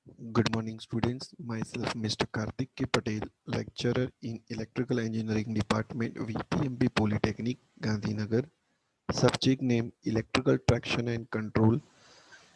Good morning, students. Myself, Mr. Karthik K. Patel, lecturer in Electrical Engineering Department, VPMB Polytechnic, Gandhinagar. Subject name Electrical Traction and Control.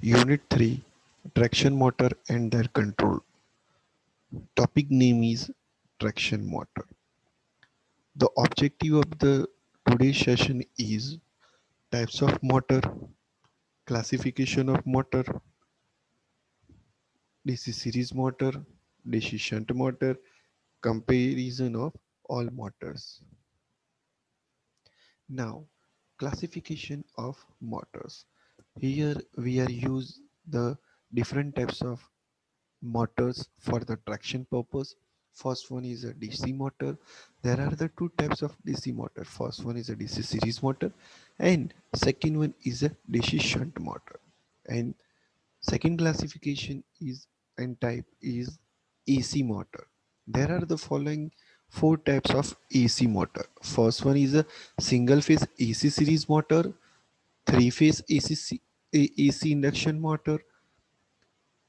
Unit 3 Traction Motor and their Control. Topic name is Traction Motor. The objective of the today's session is types of motor, classification of motor, DC series motor, DC shunt motor, comparison of all motors. Now, classification of motors. Here we are use the different types of motors for the traction purpose. First one is a DC motor. There are the two types of DC motor. First one is a DC series motor and second one is a DC shunt motor. And second classification is and type is AC motor. There are the following four types of AC motor. First one is a single phase AC series motor, three phase AC induction motor,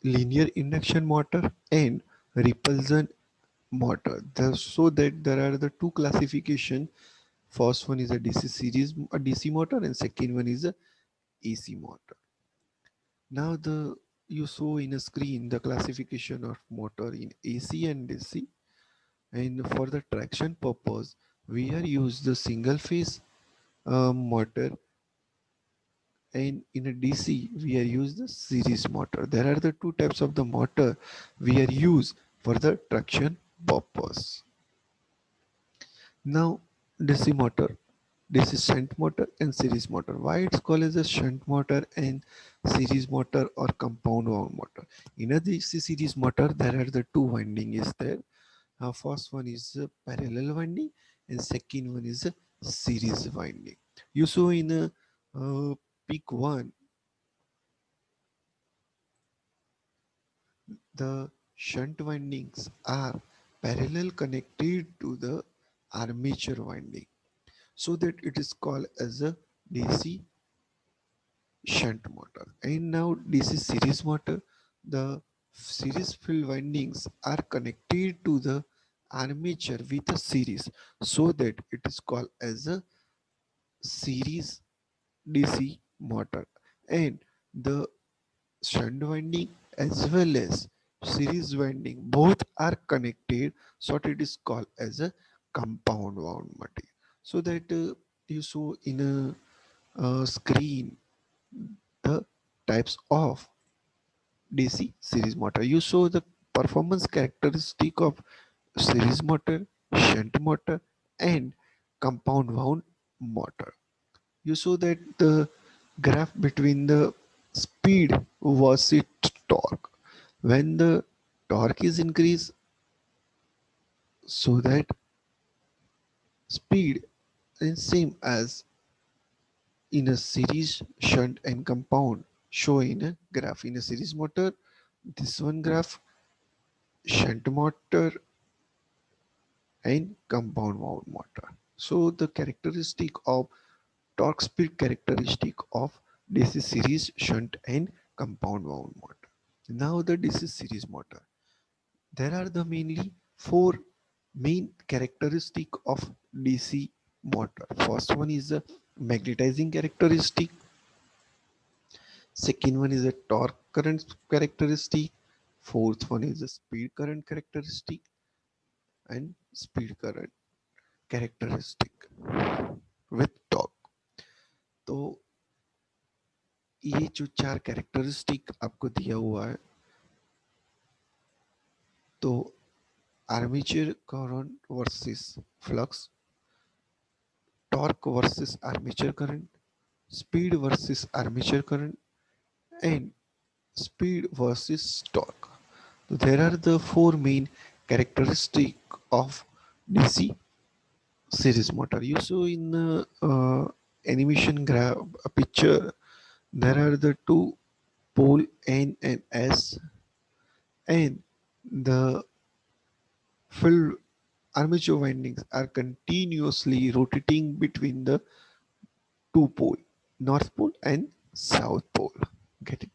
linear induction motor, and repulsion motor. So that there are the two classification. First one is a DC series a DC motor and second one is a AC motor. Now the you saw in a screen the classification of motor in AC and DC, and for the traction purpose we are use the single phase motor, and in a DC we are use the series motor. There are the two types of the motor we are use for the traction purpose. Now DC motor, this is shunt motor and series motor. Why it's called as a shunt motor and series motor or compound wound motor? In a DC series motor, there are the two winding is there. First one is a parallel winding and second one is a series winding. You saw in a peak one, the shunt windings are parallel connected to the armature winding, so that it is called as a DC shunt motor. And now DC series motor, the series field windings are connected to the armature with a series, so that it is called as a series DC motor. And the shunt winding as well as series winding both are connected, so it is called as a compound wound motor. So that you saw in a screen the types of DC series motor. You saw the performance characteristic of series motor, shunt motor, and compound wound motor. You saw that the graph between the speed versus torque. When the torque is increased, so that speed is same as in a series shunt and compound show in a graph. In a series motor, this one graph, shunt motor and compound wound motor. So the characteristic of torque speed characteristic of DC series shunt and compound wound motor. Now the DC series motor. There are the mainly four main characteristic of DC motor. First one is the magnetizing characteristic. Second one is a torque current characteristic. Fourth one is a speed current characteristic and speed current characteristic with torque. तो ये जो चार characteristic आपको दिया हुआ है, तो armature current versus flux, torque versus armature current, speed versus armature current and speed versus torque. So there are the four main characteristic of DC series motor. You saw in the animation graph a picture. There are the two pole N and S, and the field armature windings are continuously rotating between the two pole, north pole and south pole. Get it?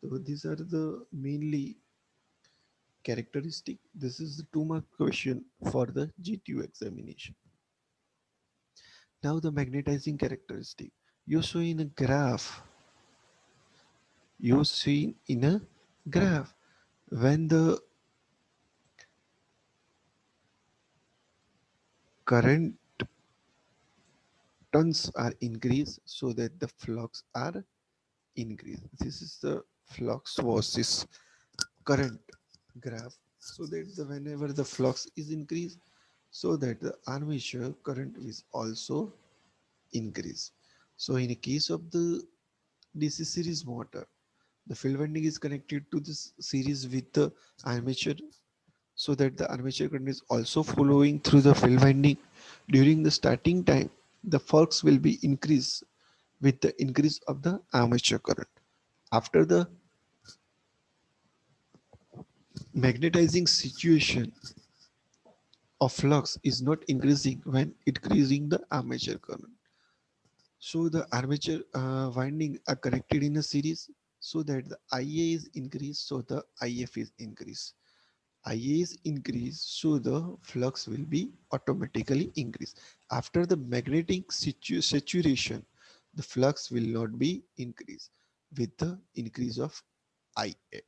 So these are the mainly. characteristic. This is the 2 mark question for the GTU examination. Now the magnetizing characteristic. You show in a graph. You see in a graph when the current turns are increased, so that the flux are increased. This is the flux versus current graph. So that whenever the flux is increased, so that the armature current is also increase. So in a case of the DC series motor, the field winding is connected to this series with the armature, so that the armature current is also following through the field winding. During the starting time, the flux will be increased with the increase of the armature current. After the magnetizing situation of flux is not increasing when increasing the armature current. So the armature winding are connected in a series, so that the IA is increased, so the IF is increased. IA is increased, so the flux will be automatically increased. After the magnetic saturation, the flux will not be increased with the increase of IA.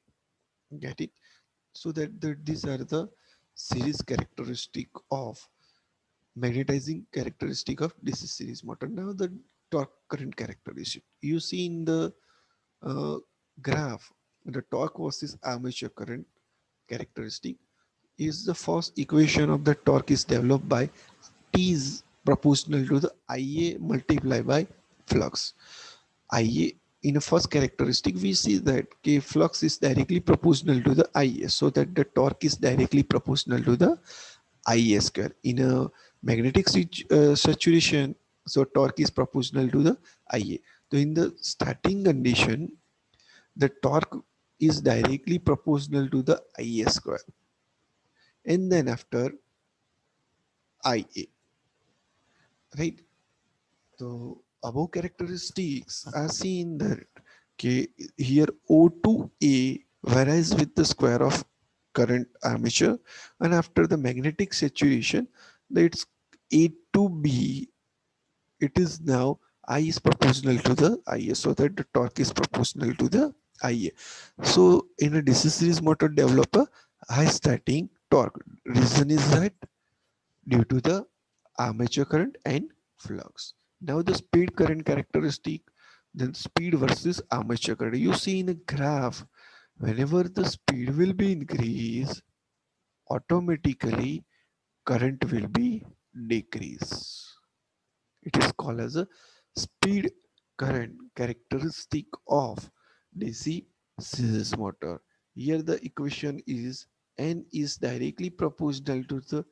Get it? So that these are the series characteristic of magnetizing characteristic of DC series motor. Now the torque current characteristic. You see in the uh, graph, the torque versus armature current characteristic is the first equation of the torque is developed by T is proportional to the Ia multiplied by flux. Ia in a first characteristic we see that K flux is directly proportional to the Ia, so that the torque is directly proportional to the Ia square. In a magnetic saturation, so torque is proportional to the Ia. So in the starting condition, the torque is directly proportional to the Ia square, and then after Ia, right? So above characteristics are seen that okay, here O2A varies with the square of current armature, and after the magnetic saturation, it's A2B. It is now I is proportional to the Ia, so that the torque is proportional to the Ia. So in a DC series motor develop a high starting torque. Reason is that due to the armature current and flux. Now the speed current characteristic, then speed versus armature current. You see in a graph, whenever the speed will be increased, automatically current will be decrease. It is called as a speed current characteristic of DC series motor. Here the equation is N is directly proportional to the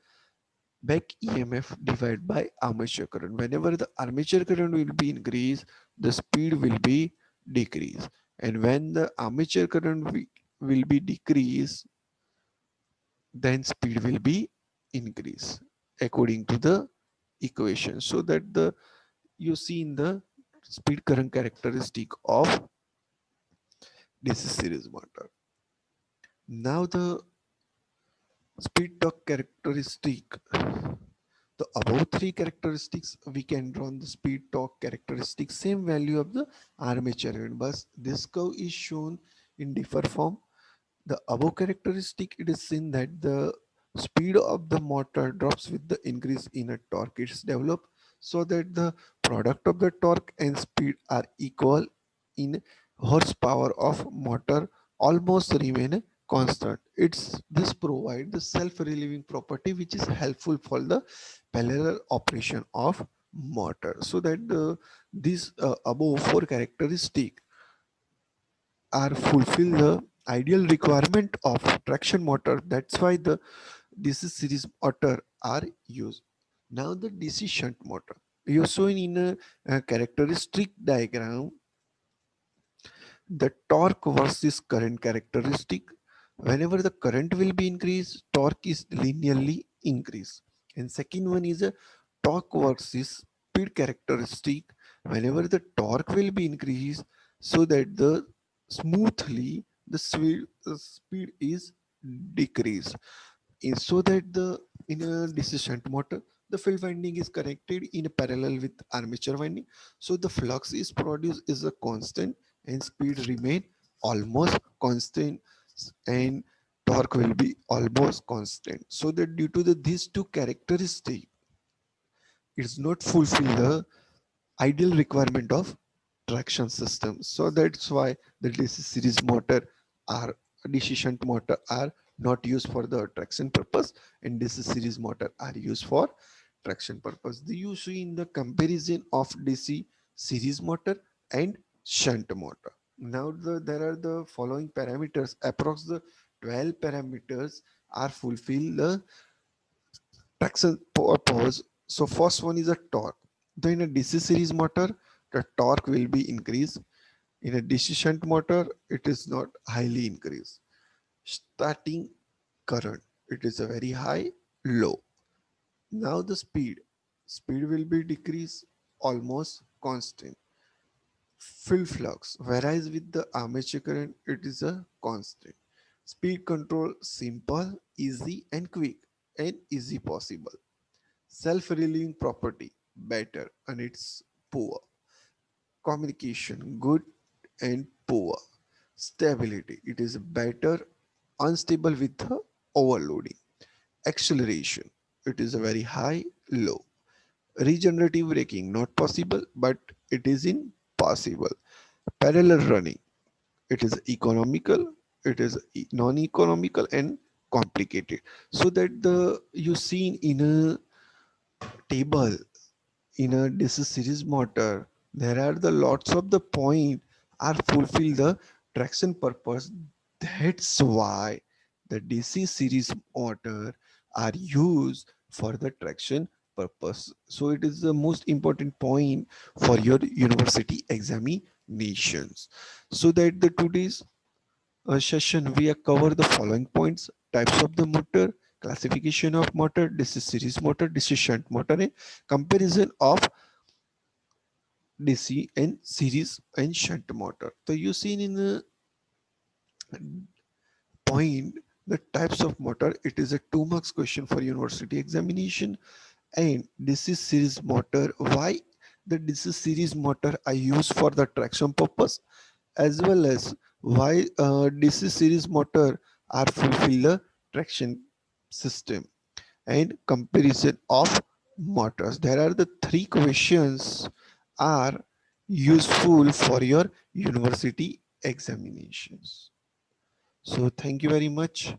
back EMF divided by armature current. Whenever the armature current will be increased, the speed will be decreased. And when the armature current will be decreased, then speed will be increased according to the equation. So that the you see in the speed current characteristic of DC series motor. Now the speed torque characteristic. The above three characteristics we can draw on the speed torque characteristic same value of the armature current, but this curve is shown in different form. The above characteristic, it is seen that the speed of the motor drops with the increase in a torque is developed, so that the product of the torque and speed are equal in horsepower of motor almost remain constant. It's this provide the self-relieving property which is helpful for the parallel operation of motor, so that the these above four characteristic are fulfill the ideal requirement of traction motor. That's why the DC series motor are used. Now the DC shunt motor. You shown in a characteristic diagram the torque versus current characteristic. Whenever the current will be increased, torque is linearly increased. And second one is a torque versus speed characteristic. Whenever the torque will be increased, so that the smoothly the speed is decrease. So that the in a DC shunt motor, the field winding is connected in parallel with armature winding, so the flux is produced is a constant and speed remain almost constant, and torque will be almost constant. So that due to these two characteristics, it's not fulfill the ideal requirement of traction system. So that's why the DC series motor are DC shunt motor are not used for the traction purpose, and DC series motor are used for traction purpose. The you see in the comparison of DC series motor and shunt motor. Now there are the following parameters. Approx the 12 parameters are fulfill the traction purpose. So first one is a torque. Then in a DC series motor, the torque will be increased. In a DC shunt motor, it is not highly increased. Starting current, it is a very high, low. Now the speed will be decreased almost constant. Fill flux, whereas with the armature current, it is a constant. Speed control simple, easy and quick and easy possible. Self-relieving property better and it's poor. Communication good and poor. Stability, it is better, unstable with the overloading. Acceleration, it is a very high, low. Regenerative braking not possible, but it is in possible. Parallel running, it is economical, it is non-economical and complicated. So that the you seen in a table in a DC series motor, there are the lots of the point are fulfill the traction purpose. That's why the DC series motor are used for the traction purpose. So it is the most important point for your university examinations. So that the today's session we have covered the following points: types of the motor, classification of motor, DC series motor, DC shunt motor, and comparison of DC and series and shunt motor. So you seen in the point the types of motor. It is a 2 marks question for university examination. And DC series motor. Why the DC series motor are used for the traction purpose, as well as why DC series motor are fulfill the traction system, and comparison of motors. There are the three questions are useful for your university examinations. So thank you very much.